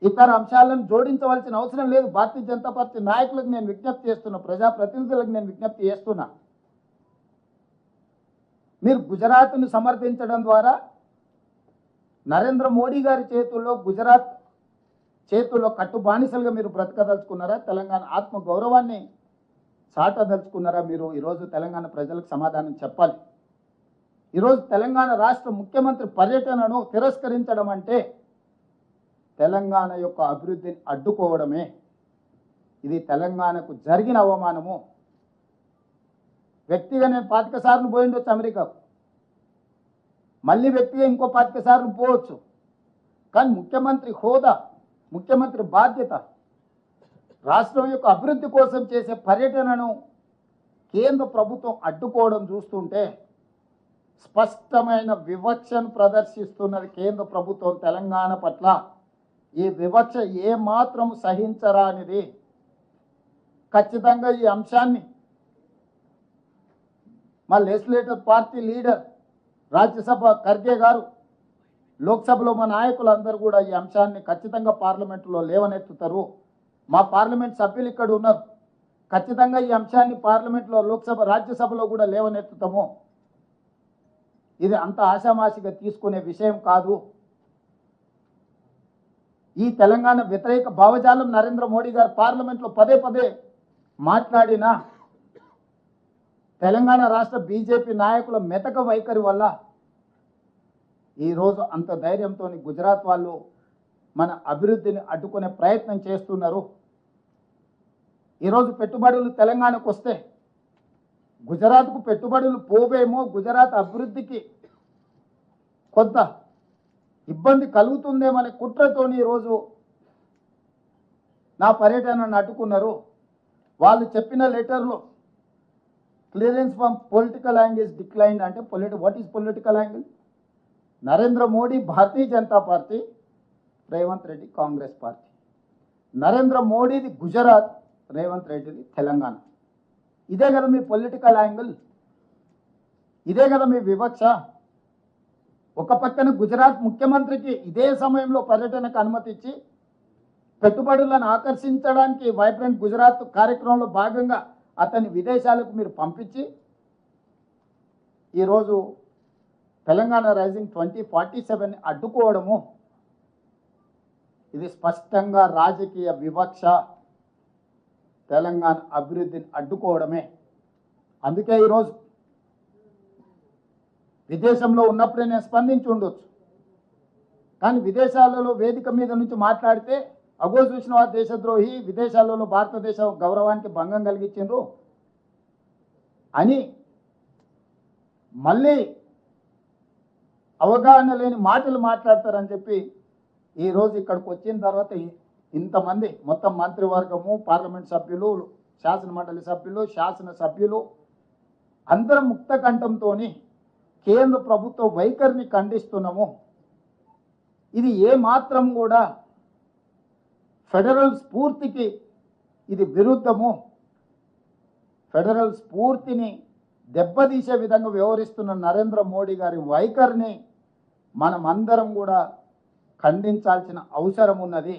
ఇతర అంశాలను జోడించవలసిన అవసరం లేదు. భారతీయ జనతా పార్టీ నాయకులకు నేను విజ్ఞప్తి చేస్తున్నా, ప్రజాప్రతినిధులకు నేను విజ్ఞప్తి చేస్తున్నా. మీరు గుజరాత్ను సమర్థించడం ద్వారా నరేంద్ర మోడీ గారి చేతుల్లో, గుజరాత్ చేతుల్లో కట్టుబానిసలుగా మీరు బ్రతకదలుచుకున్నారా? తెలంగాణ ఆత్మ గౌరవాన్ని చాటదలుచుకున్నారా? మీరు ఈరోజు తెలంగాణ ప్రజలకు సమాధానం చెప్పాలి. ఈరోజు తెలంగాణ రాష్ట్ర ముఖ్యమంత్రి పర్యటనను తిరస్కరించడం అంటే తెలంగాణ యొక్క అభివృద్ధిని అడ్డుకోవడమే. ఇది తెలంగాణకు జరిగిన అవమానము. వ్యక్తిగా నేను 25 సార్లు పోయిండొచ్చు అమెరికాకు, మళ్ళీ వ్యక్తిగా ఇంకో 25 సార్లు పోవచ్చు. కానీ ముఖ్యమంత్రి హోదా, ముఖ్యమంత్రి బాధ్యత, రాష్ట్రం యొక్క అభివృద్ధి కోసం చేసే పర్యటనను కేంద్ర ప్రభుత్వం అడ్డుకోవడం చూస్తుంటే స్పష్టమైన వివక్షను ప్రదర్శిస్తున్నది కేంద్ర ప్రభుత్వం తెలంగాణ పట్ల. ఈ వివక్ష ఏమాత్రం సహించరానిది. ఖచ్చితంగా ఈ అంశాన్ని మా legislative party leader Rajya Sabha Kharge గారు, లోక్సభలో మా నాయకులందరూ కూడా ఈ అంశాన్ని ఖచ్చితంగా పార్లమెంటులో లేవనెత్తుతారు. మా పార్లమెంట్ సభ్యులు ఇక్కడ ఉన్నారు, ఖచ్చితంగా ఈ అంశాన్ని పార్లమెంట్లో, లోక్సభ, రాజ్యసభలో కూడా లేవనెత్తుతాము. ఇది అంత ఆషామాషిగా తీసుకునే విషయం కాదు. ఈ తెలంగాణ వ్యతిరేక భావజాలం నరేంద్ర మోడీ గారు పార్లమెంట్లో పదే పదే మాట్లాడినా తెలంగాణ రాష్ట్ర బీజేపీ నాయకుల మెతక వైఖరి వల్ల ఈరోజు అంత ధైర్యంతో గుజరాత్ వాళ్ళు మన అభివృద్ధిని అడ్డుకునే ప్రయత్నం చేస్తున్నారు. ఈరోజు పెట్టుబడులు తెలంగాణకు వస్తే గుజరాత్కు పెట్టుబడులు పోవేమో, గుజరాత్ అభివృద్ధికి కొంత ఇబ్బంది కలుగుతుందేమనే కుట్రతోని ఈరోజు నా పర్యటనను అడ్డుకున్నారు. వాళ్ళు చెప్పిన లెటర్లో clearance from political angle decline అంటే what is political angle? Narendra Modi Bharatiya Janata party, Revanth Reddy Congress party. Narendra మోడీది గుజరాత్, రేవంత్ రెడ్డిది తెలంగాణ. ఇదే కదా మీ పొలిటికల్ యాంగిల్, ఇదే కదా మీ వివక్ష. ఒక పక్కన గుజరాత్ ముఖ్యమంత్రికి ఇదే సమయంలో పర్యటనకు అనుమతి ఇచ్చి పెట్టుబడులను ఆకర్షించడానికి వైబ్రెంట్ గుజరాత్ కార్యక్రమంలో భాగంగా అతన్ని విదేశాలకు మీరు పంపించి ఈరోజు తెలంగాణ రైజింగ్ 2047 అడ్డుకోవడము, ఇది స్పష్టంగా రాజకీయ వివక్ష, తెలంగాణ అభివృద్ధిని అడ్డుకోవడమే. అందుకే ఈరోజు విదేశంలో ఉన్నప్పుడే నేను స్పందించి ఉండొచ్చు, కానీ విదేశాలలో వేదిక మీద నుంచి మాట్లాడితే అగో చూసిన దేశద్రోహి, విదేశాలలో భారతదేశ గౌరవానికి భంగం కలిగించిండ్రు అని మళ్ళీ అవగాహన లేని మాటలు మాట్లాడతారని చెప్పి ఈరోజు ఇక్కడికి వచ్చిన తర్వాత ఇంతమంది మొత్తం మంత్రివర్గము, పార్లమెంట్ సభ్యులు, శాసనమండలి సభ్యులు, శాసనసభ్యులు అందరం ముక్త కంఠంతో కేంద్ర ప్రభుత్వ వైఖరిని ఖండిస్తున్నాము. ఇది ఏ మాత్రం కూడా ఫెడరల్ స్ఫూర్తికి ఇది విరుద్ధము. ఫెడరల్ స్ఫూర్తిని దెబ్బతీసే విధంగా వ్యవహరిస్తున్న నరేంద్ర మోడీ గారి వైఖరిని మనమందరం కూడా ఖండించాల్సిన అవసరం ఉన్నది.